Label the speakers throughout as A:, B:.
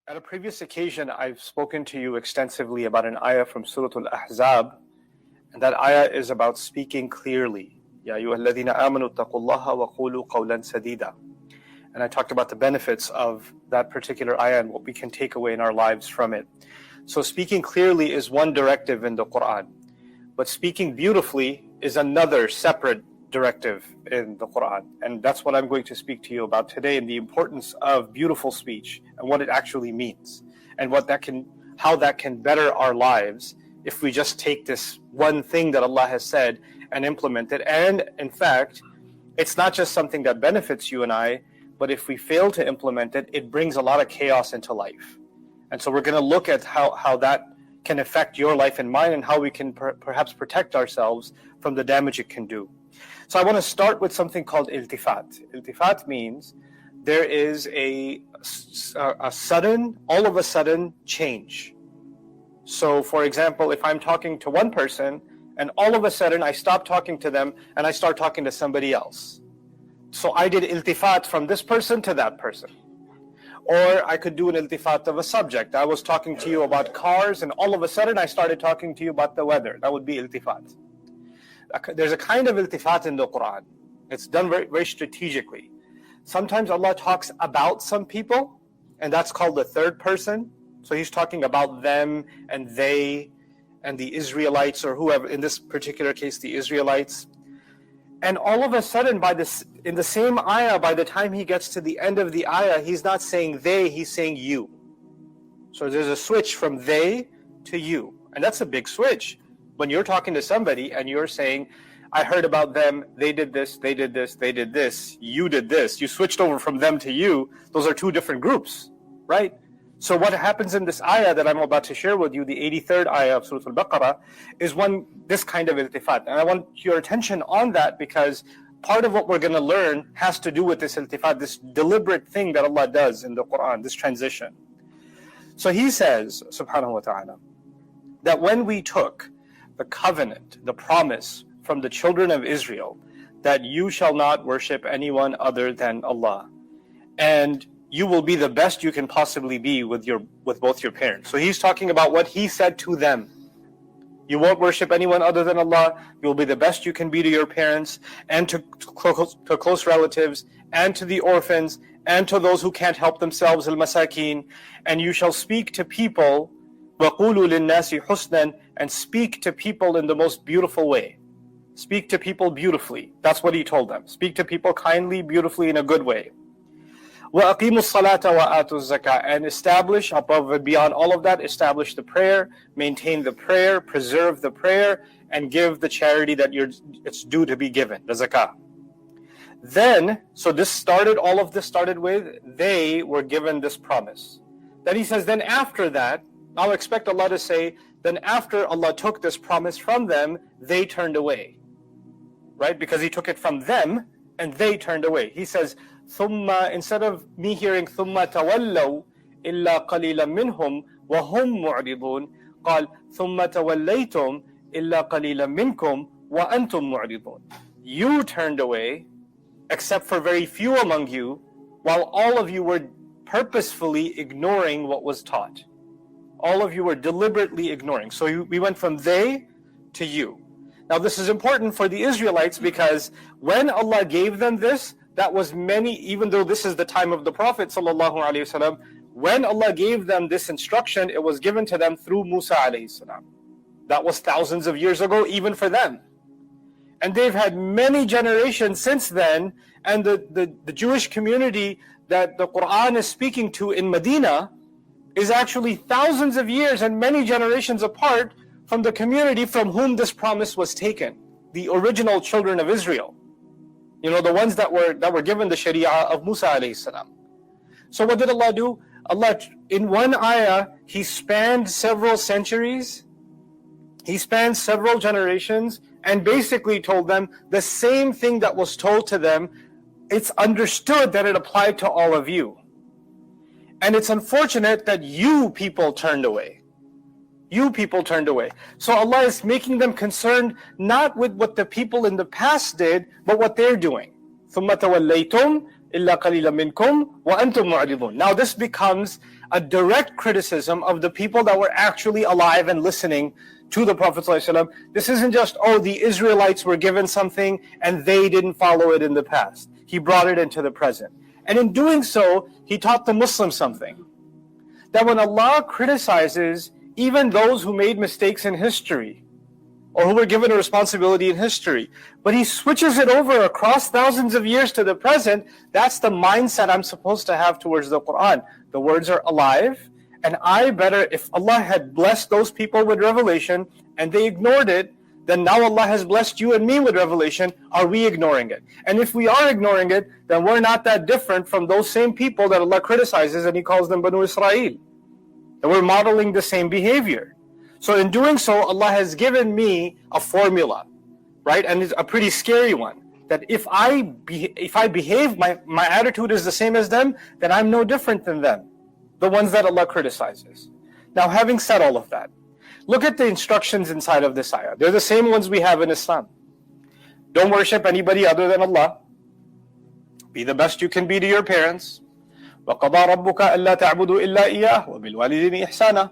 A: At a previous occasion, I've spoken to you extensively about an ayah from Surah Al-Ahzab, and that ayah is about speaking clearly. Ya ayyuhalladhina amanu taqullaha wa qulu qawlan sadida. And I talked about the benefits of that particular ayah and what we can take away in our lives from it. So speaking clearly is one directive in the Quran, but speaking beautifully is another separate directive in the Quran. And that's what I'm going to speak to you about today, and the importance of beautiful speech and what it actually means, and how that can better our lives if we just take this one thing that Allah has said and implement it. And in fact, it's not just something that benefits you and I, but if we fail to implement it, it brings a lot of chaos into life. And so we're going to look at how that can affect your life and mine, and how we can perhaps protect ourselves from the damage it can do. So I want to start with something called iltifat. Iltifat means there is a sudden, all of a sudden change. So for example, if I'm talking to one person and all of a sudden I stop talking to them and I start talking to somebody else. So I did iltifat from this person to that person. Or I could do an iltifat of a subject. I was talking to you about cars and all of a sudden I started talking to you about the weather. That would be iltifat. There's a kind of iltifat in the Quran. It's done very, very strategically. Sometimes Allah talks about some people, and that's called the third person. So He's talking about them and they and the Israelites, or whoever, in this particular case, the Israelites. And all of a sudden, in the same ayah, by the time He gets to the end of the ayah, He's not saying they, He's saying you. So there's a switch from they to you. And that's a big switch. When you're talking to somebody and you're saying, I heard about them, they did this, they did this, they did this, you did this. You switched over from them to you. Those are two different groups, right? So what happens in this ayah that I'm about to share with you, the 83rd ayah of Surah Al-Baqarah, is this kind of iltifat. And I want your attention on that, because part of what we're going to learn has to do with this iltifat, this deliberate thing that Allah does in the Quran, this transition. So He says, subhanahu wa ta'ala, that when we took the covenant, the promise from the children of Israel, that you shall not worship anyone other than Allah, and you will be the best you can possibly be with both your parents. So He's talking about what He said to them. You won't worship anyone other than Allah. You will be the best you can be to your parents, and to close relatives, and to the orphans, and to those who can't help themselves, al-masakin. And you shall speak to people, وَقُولُوا لِلنَّاسِ حُسْنًا, and speak to people in the most beautiful way. Speak to people beautifully. That's what He told them. Speak to people kindly, beautifully, in a good way. وَأَقِيمُوا الصَّلَاةَ وَآتُوا الزَّكَاةَ, and establish, above and beyond all of that, establish the prayer, maintain the prayer, preserve the prayer, and give the charity that it's due to be given, the zakah. Then, so all of this started with, they were given this promise. Then He says, then after that, I'll expect Allah to say, then after Allah took this promise from them, they turned away. Right? Because He took it from them, and they turned away. He says, ثُمَّ, instead of me hearing ثُمَّ تَوَلَّوْا إِلَّا قَلِيلًا مِّنْهُمْ وَهُمْ مُعْرِضُونَ, قال ثُمَّ تَوَلَّيْتُمْ إِلَّا قَلِيلًا مِّنْكُمْ وَأَنْتُمْ مُعْرِضُونَ. You turned away, except for very few among you, while all of you were purposefully ignoring what was taught. All of you were deliberately ignoring. So we went from they to you. Now this is important for the Israelites, because when Allah gave them this, that was even though this is the time of the Prophet ﷺ, when Allah gave them this instruction, it was given to them through Musa a.s. That was thousands of years ago, even for them. And they've had many generations since then, and the Jewish community that the Quran is speaking to in Medina is actually thousands of years and many generations apart from the community from whom this promise was taken, the original children of Israel. You know, the ones that were given the Sharia of Musa alayhi salam. So what did Allah do? Allah, in one ayah, He spanned several centuries, He spanned several generations, and basically told them the same thing that was told to them. It's understood that it applied to all of you. And it's unfortunate that you people turned away. You people turned away. So Allah is making them concerned not with what the people in the past did, but what they're doing. ثُمَّ تَوَلَّيْتُمْ إِلَّا قَلِيلًا مِنْكُمْ وَأَنْتُمْ مُعْرِضُونَ. Now this becomes a direct criticism of the people that were actually alive and listening to the Prophet ﷺ. This isn't just, oh, the Israelites were given something and they didn't follow it in the past. He brought it into the present. And in doing so, he taught the Muslims something. That when Allah criticizes even those who made mistakes in history, or who were given a responsibility in history, but he switches it over across thousands of years to the present, that's the mindset I'm supposed to have towards the Quran. The words are alive, and if Allah had blessed those people with revelation, and they ignored it, then now Allah has blessed you and me with revelation. Are we ignoring it? And if we are ignoring it, then we're not that different from those same people that Allah criticizes, and He calls them Banu Israel. And we're modeling the same behavior. So in doing so, Allah has given me a formula, right? And it's a pretty scary one. That if I behave, my attitude is the same as them, then I'm no different than them, the ones that Allah criticizes. Now, having said all of that, look at the instructions inside of this ayah. They're the same ones we have in Islam. Don't worship anybody other than Allah. Be the best you can be to your parents. وَقَضَى رَبُّكَ أَلَّا تَعْبُدُوا إِلَّا إِيَّاهُ وَبِالْوَالِدَيْنِ إِحْسَانًا.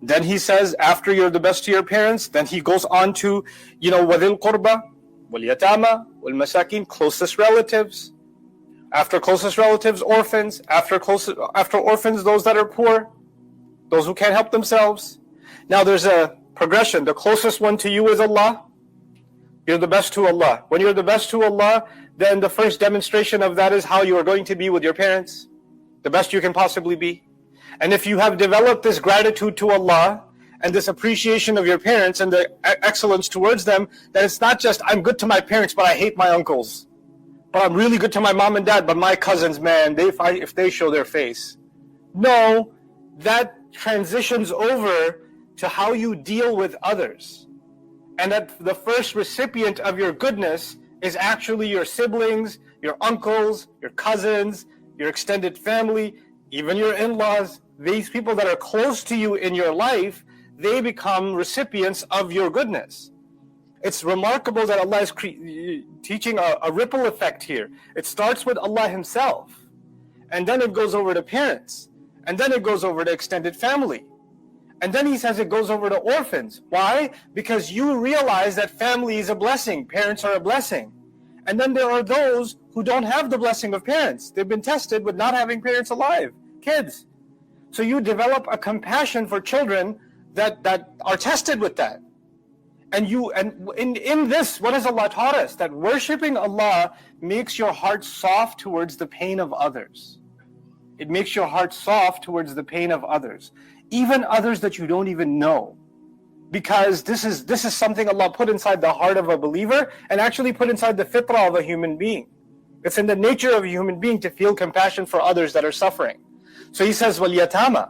A: Then he says, after you're the best to your parents, then he goes on to, وَذِي الْقُرْبَى وَالْيَتَامَى وَالْمَسَاكِينَ, closest relatives. After closest relatives, orphans. After orphans, those that are poor, those who can't help themselves. Now there's a progression. The closest one to you is Allah. You're the best to Allah. When you're the best to Allah, then the first demonstration of that is how you are going to be with your parents. The best you can possibly be. And if you have developed this gratitude to Allah and this appreciation of your parents and the excellence towards them, then it's not just, I'm good to my parents, but I hate my uncles. But I'm really good to my mom and dad, but my cousins, man, if they show their face. No, that transitions over to how you deal with others. And that the first recipient of your goodness is actually your siblings, your uncles, your cousins, your extended family, even your in-laws. These people that are close to you in your life, they become recipients of your goodness. It's remarkable that Allah is teaching a ripple effect here. It starts with Allah Himself, and then it goes over to parents, and then it goes over to extended family. And then He says it goes over to orphans. Why? Because you realize that family is a blessing, parents are a blessing. And then there are those who don't have the blessing of parents. They've been tested with not having parents alive, kids. So you develop a compassion for children that are tested with that. And in this, what has Allah taught us? That worshiping Allah makes your heart soft towards the pain of others. It makes your heart soft towards the pain of others. Even others that you don't even know. Because this is something Allah put inside the heart of a believer and actually put inside the fitrah of a human being. It's in the nature of a human being to feel compassion for others that are suffering. So He says, وَالْيَتَامَى.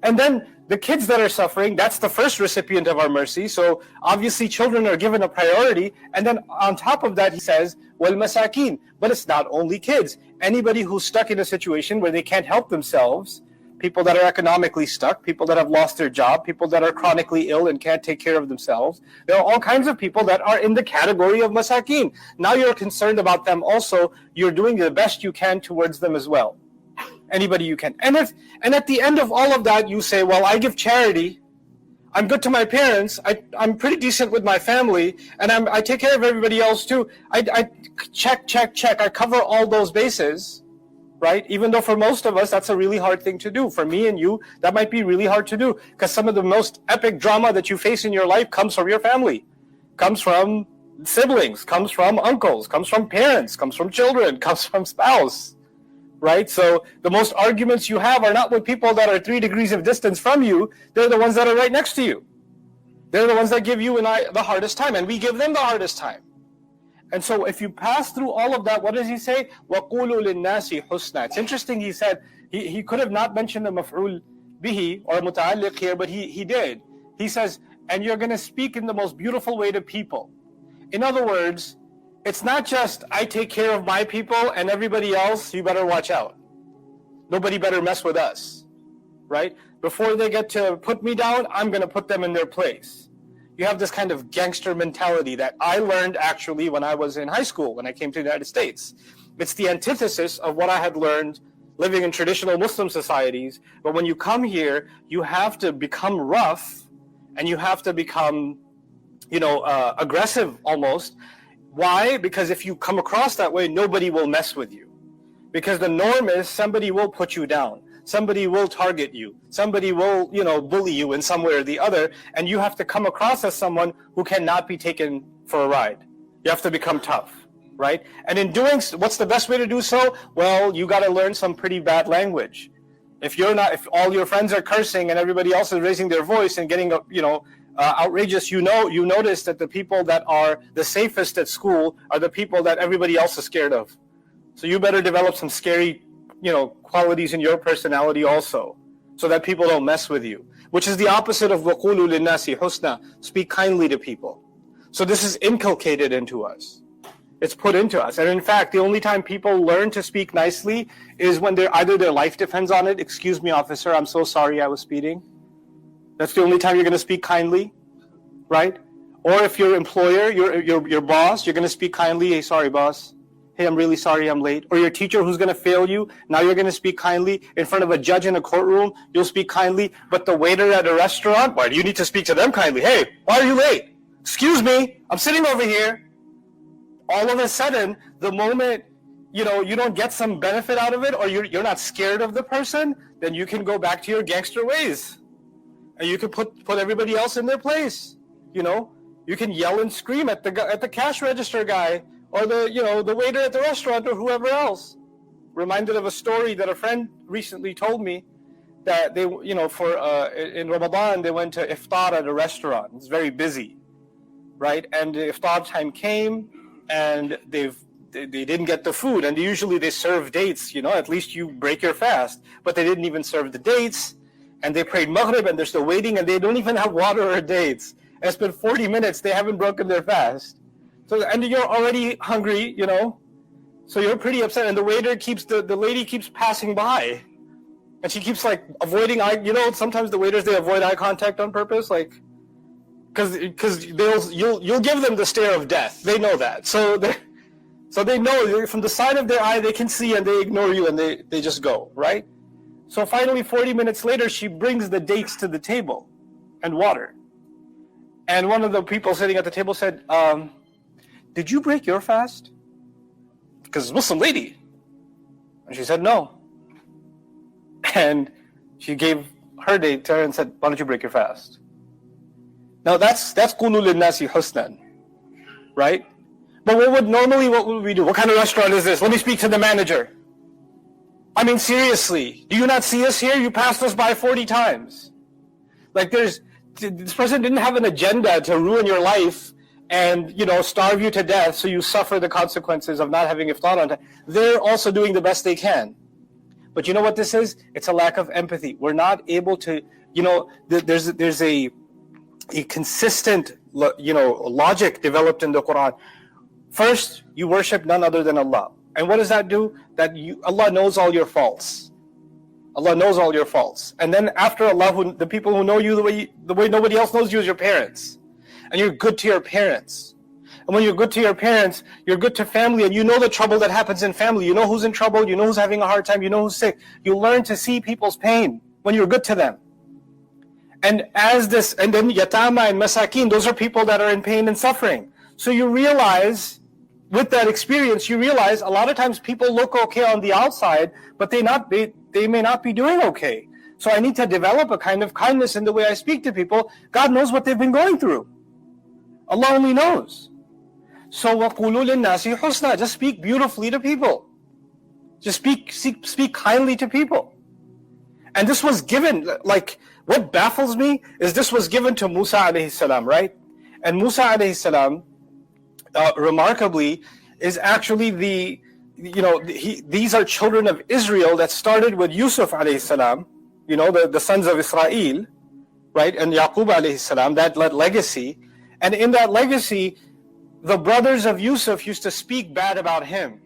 A: And then the kids that are suffering, that's the first recipient of our mercy. So obviously children are given a priority. And then on top of that, He says, وَالْمَسَاكِينَ. But it's not only kids. Anybody who's stuck in a situation where they can't help themselves, people that are economically stuck, people that have lost their job, people that are chronically ill and can't take care of themselves. There are all kinds of people that are in the category of masakin. Now you're concerned about them also. You're doing the best you can towards them as well. Anybody you can. And at the end of all of that, you say, well, I give charity. I'm good to my parents. I'm pretty decent with my family. And I take care of everybody else too. I check. I cover all those bases. Right? Even though for most of us, that's a really hard thing to do. For me and you, that might be really hard to do. Because some of the most epic drama that you face in your life comes from your family. Comes from siblings, comes from uncles, comes from parents, comes from children, comes from spouse. Right? So the most arguments you have are not with people that are 3 degrees of distance from you. They're the ones that are right next to you. They're the ones that give you and I the hardest time. And we give them the hardest time. And so if you pass through all of that, what does He say? وَقُولُوا لِلنَّاسِ حُسْنًا. It's interesting, He said, he could have not mentioned the maf'ul bihi or muta'alliq here, but he did. He says, and you're going to speak in the most beautiful way to people. In other words, it's not just, I take care of my people and everybody else, you better watch out. Nobody better mess with us, right? Before they get to put me down, I'm going to put them in their place. You have this kind of gangster mentality that I learned actually when I was in high school, when I came to the United States. It's the antithesis of what I had learned living in traditional Muslim societies. But when you come here, you have to become rough, and you have to become, aggressive almost. Why? Because if you come across that way, nobody will mess with you. Because the norm is somebody will put you down. Somebody will target you. Somebody will, bully you in some way or the other. And you have to come across as someone who cannot be taken for a ride. You have to become tough, right? And in doing, what's the best way to do so? Well, you got to learn some pretty bad language. If all your friends are cursing and everybody else is raising their voice and getting, outrageous, you notice that the people that are the safest at school are the people that everybody else is scared of. So you better develop some scary, qualities in your personality also, so that people don't mess with you, which is the opposite of وَقُولُوا لِلنَّاسِ حُسْنًا, speak kindly to people. So this is inculcated into us. It's put into us. And in fact, the only time people learn to speak nicely is when either their life depends on it. Excuse me, officer, I'm so sorry I was speeding. That's the only time you're going to speak kindly, right? Or if your employer, your boss, you're going to speak kindly. Hey, sorry, boss. Hey, I'm really sorry I'm late. Or your teacher who's going to fail you, now you're going to speak kindly. In front of a judge in a courtroom, you'll speak kindly. But the waiter at a restaurant, why do you need to speak to them kindly? Hey, why are you late? Excuse me, I'm sitting over here. All of a sudden, the moment you don't get some benefit out of it, or you're not scared of the person, then you can go back to your gangster ways. And you can put everybody else in their place. You can yell and scream at the cash register guy, or the waiter at the restaurant, or whoever else. Reminded of a story that a friend recently told me, that they in Ramadan they went to iftar at a restaurant. It's very busy, right? And the iftar time came, and they didn't get the food, and usually they serve dates. At least you break your fast, but they didn't even serve the dates. And they prayed Maghrib, and they're still waiting, and they don't even have water or dates. And it's been 40 minutes, they haven't broken their fast. So, and you're already hungry, so you're pretty upset. And the waiter the lady keeps passing by, and she keeps avoiding eye. Sometimes the waiters, they avoid eye contact on purpose, because you'll give them the stare of death. They know that, so they know from the side of their eye they can see, and they ignore you, and they just go, right? So finally, 40 minutes later, she brings the dates to the table and water. And one of the people sitting at the table said, did you break your fast? Because it's a Muslim lady. And she said, no. And she gave her date to her and said, why don't you break your fast? Now that's قُولُوا لِلنَّاسِ حُسْنًا, right? But what would we do? What kind of restaurant is this? Let me speak to the manager. I mean, seriously, do you not see us here? You passed us by 40 times. This person didn't have an agenda to ruin your life and, starve you to death so you suffer the consequences of not having iftar on time. They're also doing the best they can. But you know what this is? It's a lack of empathy. We're not able to, there's a consistent, logic developed in the Quran. First, you worship none other than Allah. And what does that do? Allah knows all your faults. Allah knows all your faults. And then after Allah, the people who know you the way nobody else knows you is your parents. And you're good to your parents. And when you're good to your parents, you're good to family, and you know the trouble that happens in family. You know who's in trouble, you know who's having a hard time, you know who's sick. You learn to see people's pain when you're good to them. And then yatama and masakin, those are people that are in pain and suffering. So you realize, with that experience, you realize a lot of times people look okay on the outside, but they may not be doing okay. So I need to develop a kind of kindness in the way I speak to people. God knows what they've been going through. Allah only knows. So وَقُولُوا لِلنَّاسِ حُسْنًا, just speak beautifully to people. Just speak kindly to people. And this was given, what baffles me is this was given to Musa alayhi salam, right? And Musa alayhi salam, remarkably, is actually these are children of Israel that started with Yusuf alayhi salam, the sons of Israel, right? And Yaqub alayhi salam, that legacy. And in that legacy, the brothers of Yusuf used to speak bad about him.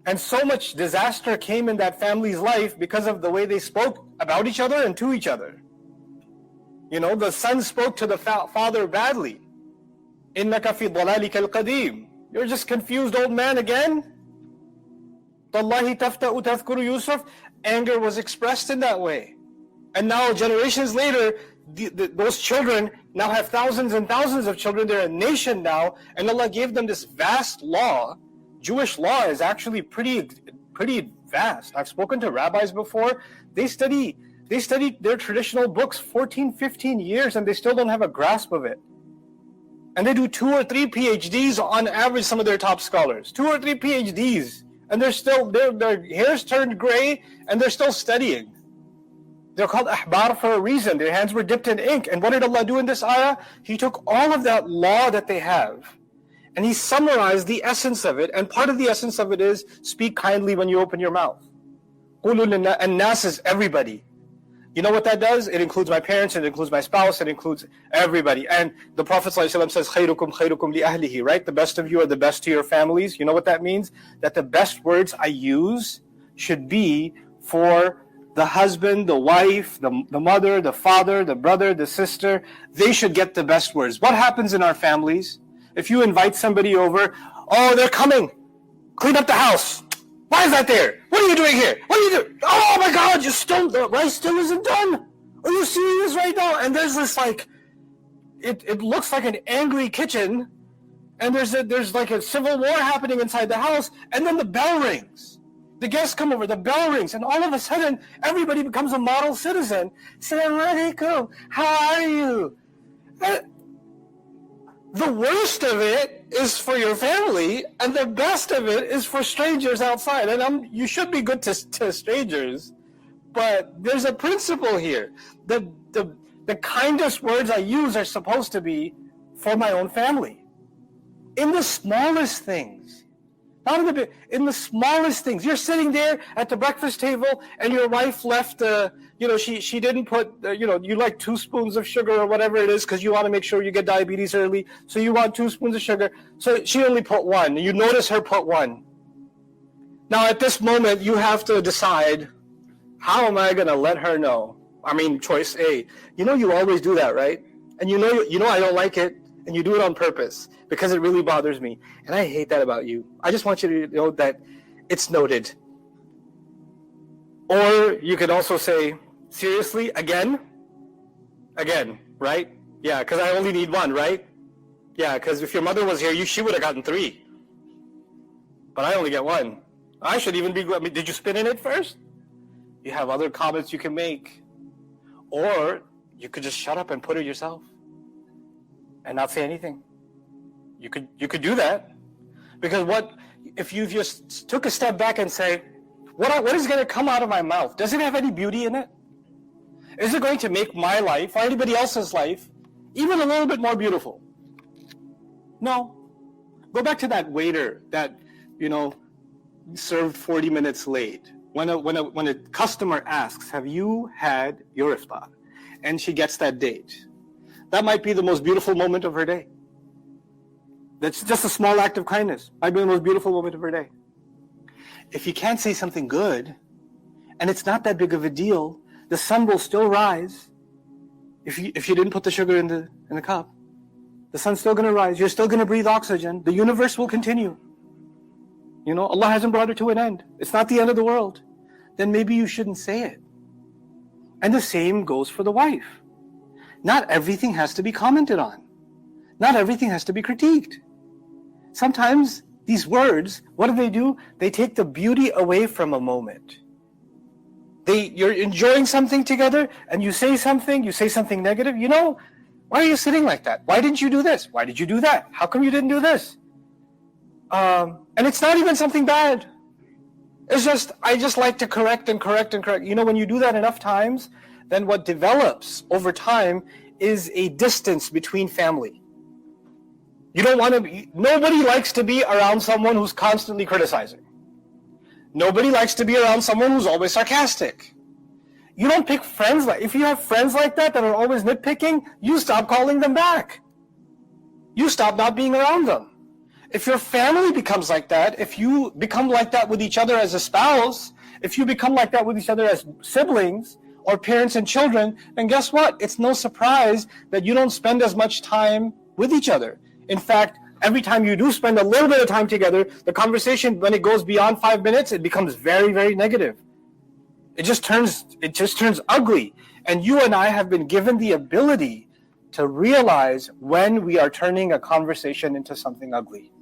A: And so much disaster came in that family's life because of the way they spoke about each other and to each other. The son spoke to the father badly. إِنَّكَ فِي ضَلَالِكَ الْقَدِيمِ, you're just confused old man again? Tallahi tafta'u tadhkuru Yusuf. Anger was expressed in that way. And now, generations later, those children now have thousands and thousands of children. They're a nation now, and Allah gave them this vast law. Jewish law is actually pretty vast. I've spoken to rabbis before. They study their traditional books 14, 15 years, and they still don't have a grasp of it. And they do 2 or 3 PhDs on average, some of their top scholars. 2 or 3 PhDs. And their hair's turned gray, and they're still studying. They're called ahbar for a reason. Their hands were dipped in ink. And what did Allah do in this ayah? He took all of that law that they have, and He summarized the essence of it. And part of the essence of it is, speak kindly when you open your mouth. And nas is everybody. You know what that does? It includes my parents, it includes my spouse, it includes everybody. And the Prophet ﷺ says, khayrukum khayrukum li ahlihi, right? The best of you are the best to your families. You know what that means? That the best words I use should be for the husband, the wife, the mother, the father, the brother, the sister. They should get the best words. What happens in our families? If you invite somebody over, oh, they're coming. Clean up the house. Why is that there? What are you doing here? What are you doing? Oh my God, the rice still isn't done. Are you serious right now? And there's this it looks like an angry kitchen, and there's like a civil war happening inside the house, and then the bell rings. The guests come over, the bell rings, and all of a sudden, everybody becomes a model citizen. Assalamu alaikum, how are you? The worst of it is for your family, and the best of it is for strangers outside. And you should be good to strangers, but there's a principle here. The kindest words I use are supposed to be for my own family. In the smallest things. Not in the big, in the smallest things. You're sitting there at the breakfast table, and your wife left, she didn't put, you like 2 spoons of sugar or whatever it is, because you want to make sure you get diabetes early. So you want 2 spoons of sugar. So she only put 1. You notice her put 1. Now at this moment, you have to decide, how am I going to let her know? I mean, choice A. You always do that, right? And you know I don't like it, and you do it on purpose, because it really bothers me. And I hate that about you. I just want you to know that it's noted. Or you could also say, seriously, again, right? Yeah, because I only need 1, right? Yeah, because if your mother was here, she would have gotten 3. But I only get 1. I should even be, did you spit in it first? You have other comments you can make. Or you could just shut up and put it yourself and not say anything. You could do that. Because what if you just took a step back and say, what is going to come out of my mouth? Does it have any beauty in it? Is it going to make my life or anybody else's life even a little bit more beautiful? No. Go back to that waiter that, served 40 minutes late. When a customer asks, have you had your iftar? And she gets that date. That might be the most beautiful moment of her day. That's just a small act of kindness. Might be the most beautiful moment of her day. If you can't say something good, and it's not that big of a deal, the sun will still rise. If you didn't put the sugar in the cup, the sun's still going to rise. You're still going to breathe oxygen. The universe will continue. Allah hasn't brought it to an end. It's not the end of the world. Then maybe you shouldn't say it. And the same goes for the wife. Not everything has to be commented on. Not everything has to be critiqued. Sometimes these words, what do? They take the beauty away from a moment. You're enjoying something together, and you say something negative. Why are you sitting like that? Why didn't you do this? Why did you do that? How come you didn't do this? And it's not even something bad. It's just, I just like to correct and correct and correct. When you do that enough times, then what develops over time is a distance between family. You don't want to nobody likes to be around someone who's constantly criticizing. Nobody likes to be around someone who's always sarcastic. You don't pick friends if you have friends like that are always nitpicking, you stop calling them back. You stop not being around them. If your family becomes like that, if you become like that with each other as a spouse, if you become like that with each other as siblings or parents and children, then guess what? It's no surprise that you don't spend as much time with each other. In fact, Every time you do spend a little bit of time together, the conversation, when it goes beyond 5 minutes, it becomes very, very negative. It just turns ugly. And you and I have been given the ability to realize when we are turning a conversation into something ugly.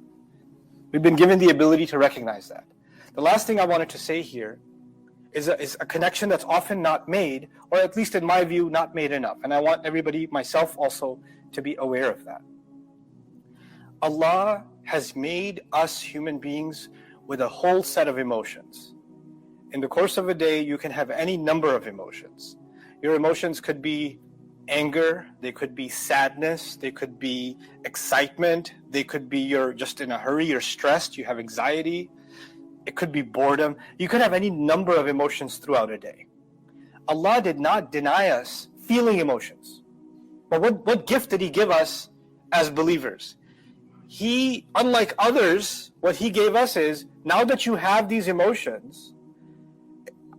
A: We've been given the ability to recognize that. The last thing I wanted to say here is a connection that's often not made, or at least in my view, not made enough. And I want everybody, myself also, to be aware of that. Allah has made us human beings with a whole set of emotions. In the course of a day, you can have any number of emotions. Your emotions could be anger, they could be sadness, they could be excitement, they could be you're just in a hurry, you're stressed, you have anxiety, it could be boredom. You could have any number of emotions throughout a day. Allah did not deny us feeling emotions. But what gift did He give us as believers? He, unlike others, what He gave us is, now that you have these emotions,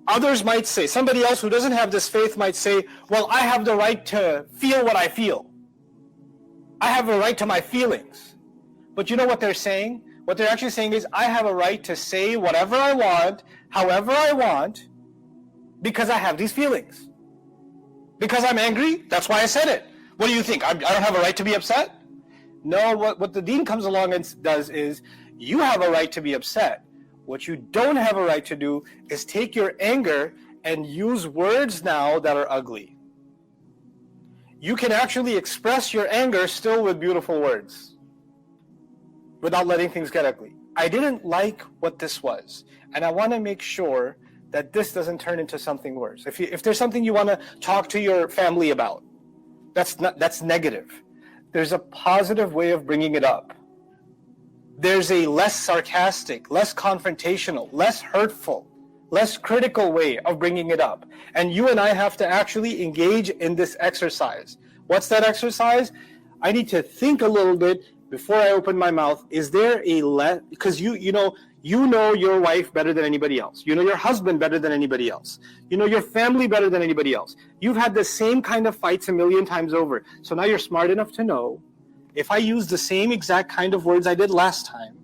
A: others might say, somebody else who doesn't have this faith might say, well, I have the right to feel what I feel. I have a right to my feelings. But you know what they're saying? What they're actually saying is, I have a right to say whatever I want, however I want, because I have these feelings. Because I'm angry, that's why I said it. What do you think? I don't have a right to be upset? No, what the deen comes along and does is, you have a right to be upset. What you don't have a right to do is take your anger and use words now that are ugly. You can actually express your anger still with beautiful words, without letting things get ugly. I didn't like what this was, and I want to make sure that this doesn't turn into something worse. If there's something you want to talk to your family about, that's negative. There's a positive way of bringing it up. There's a less sarcastic, less confrontational, less hurtful, less critical way of bringing it up. And you and I have to actually engage in this exercise. What's that exercise? I need to think a little bit before I open my mouth. Is there a because you know your wife better than anybody else. You know your husband better than anybody else. You know your family better than anybody else. You've had the same kind of fights a million times over. So now you're smart enough to know, if I use the same exact kind of words I did last time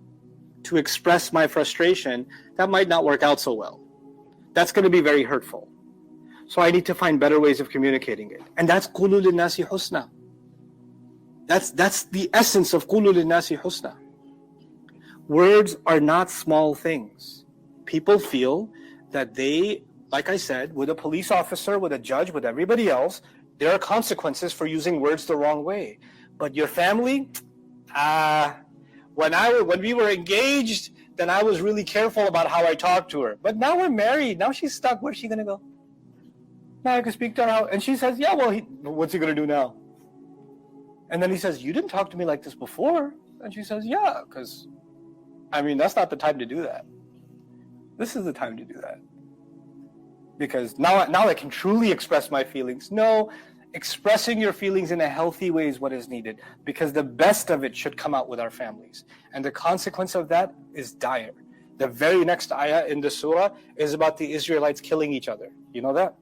A: to express my frustration, that might not work out so well. That's going to be very hurtful. So I need to find better ways of communicating it. And that's قُولُوا لِلنَّاسِ حُسْنًا. That's the essence of قُولُوا لِلنَّاسِ حُسْنًا. Words are not small things. People feel that they, like I said, with a police officer, with a judge, with everybody else, there are consequences for using words the wrong way. But your family, when we were engaged, then I was really careful about how I talked to her. But now we're married. Now she's stuck. Where's she going to go? Now I can speak to her. And she says, yeah, well, what's he going to do now? And then he says, you didn't talk to me like this before. And she says, yeah, because, that's not the time to do that. This is the time to do that. Because now I can truly express my feelings. No, expressing your feelings in a healthy way is what is needed, because the best of it should come out with our families. And the consequence of that is dire. The very next ayah in the surah is about the Israelites killing each other. You know that?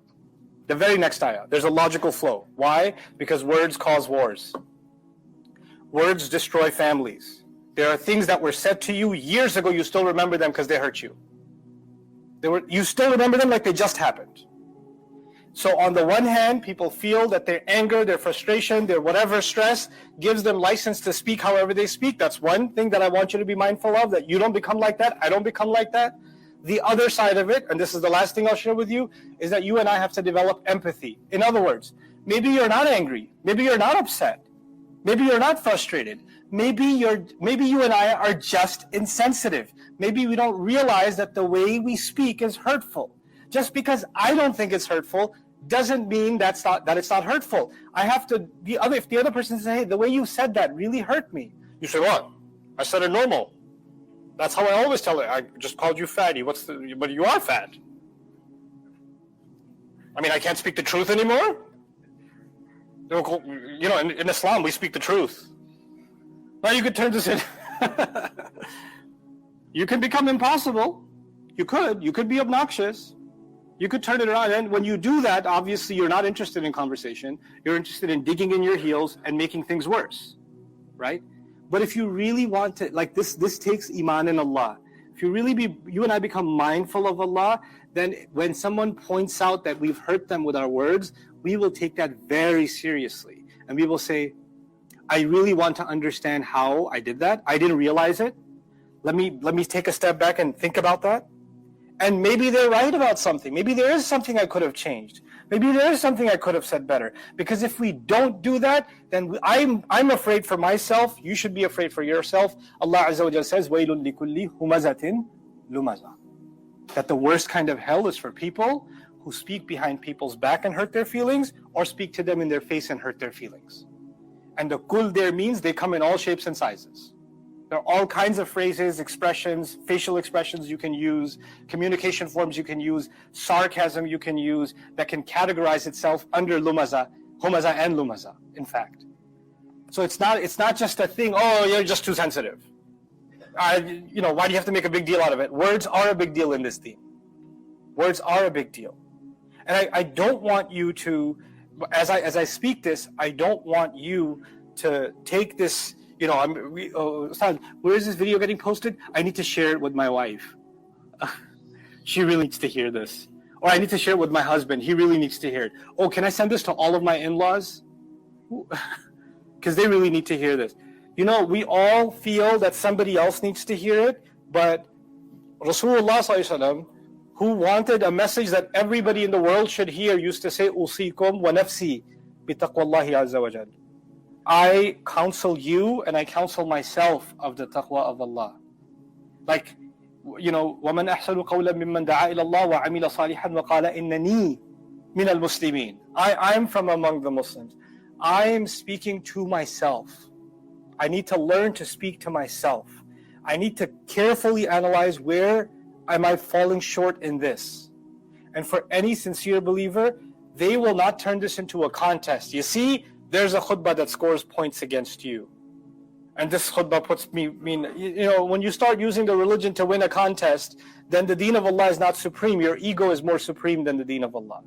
A: The very next ayah. There's a logical flow. Why? Because words cause wars. Words destroy families. There are things that were said to you years ago, you still remember them because they hurt you. You still remember them like they just happened. So on the one hand, people feel that their anger, their frustration, their whatever stress gives them license to speak however they speak. That's one thing that I want you to be mindful of, that you don't become like that, I don't become like that. The other side of it, and this is the last thing I'll share with you, is that you and I have to develop empathy. In other words, maybe you're not angry, maybe you're not upset, maybe you're not frustrated, maybe you and I are just insensitive. Maybe we don't realize that the way we speak is hurtful. Just because I don't think it's hurtful doesn't mean that it's not hurtful. I have to if the other person says, hey, the way you said that really hurt me. You say, what? I said it normal. That's how I always tell it. I just called you fatty. But you are fat. I can't speak the truth anymore? In Islam, we speak the truth. Now you could turn this in. You can become impossible. You could be obnoxious. You could turn it around, and when you do that, obviously you're not interested in conversation. You're interested in digging in your heels and making things worse, right? But if you really want to, like this takes iman in Allah. If you and I become mindful of Allah, then when someone points out that we've hurt them with our words, we will take that very seriously. And we will say, I really want to understand how I did that. I didn't realize it. Let me take a step back and think about that. And maybe they're right about something. Maybe there is something I could have changed. Maybe there is something I could have said better. Because if we don't do that, then I'm afraid for myself. You should be afraid for yourself. Allah Azza wa Jalla says, وَيْلٌ لِكُلِّ هُمَزَةٍ لُمَزَةٍ. That the worst kind of hell is for people who speak behind people's back and hurt their feelings, or speak to them in their face and hurt their feelings. And the kul there means they come in all shapes and sizes. There are all kinds of phrases, expressions, facial expressions you can use, communication forms you can use, sarcasm you can use that can categorize itself under lumaza, humaza and lumaza, in fact. So it's not just a thing, oh, you're just too sensitive. Why do you have to make a big deal out of it? Words are a big deal in this deen. Words are a big deal. And I don't want you to, as I speak this, I don't want you to take this, where is this video getting posted? I need to share it with my wife. She really needs to hear this. Or I need to share it with my husband. He really needs to hear it. Oh, can I send this to all of my in-laws? Because they really need to hear this. We all feel that somebody else needs to hear it, but Rasulullah sallallahu alaihi wasallam, who wanted a message that everybody in the world should hear, used to say, "Usikum wa nafsi bi taqwallahi azza wa jal." I counsel you and I counsel myself of the taqwa of Allah. Like, وَمَنْ أَحْسَنُ قَوْلًا مِمَّنْ دَعَا إِلَى اللَّهِ وَعَمِلَ صَالِحًا وَقَالَ إِنَّنِي مِنَ الْمُسْلِمِينَ. I'm from among the Muslims. I am speaking to myself. I need to learn to speak to myself. I need to carefully analyze where am I falling short in this. And for any sincere believer, they will not turn this into a contest. You see, there's a khutbah that scores points against you. And this khutbah puts me, when you start using the religion to win a contest, then the deen of Allah is not supreme. Your ego is more supreme than the deen of Allah.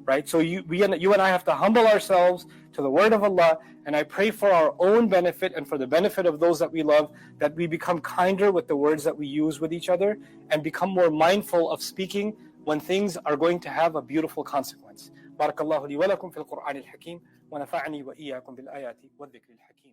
A: Right? So you and I have to humble ourselves to the word of Allah, and I pray for our own benefit and for the benefit of those that we love, that we become kinder with the words that we use with each other, and become more mindful of speaking when things are going to have a beautiful consequence. بارك الله لي ولكم في القرآن الحكيم ونفعني وإياكم بالآيات والذكر الحكيم.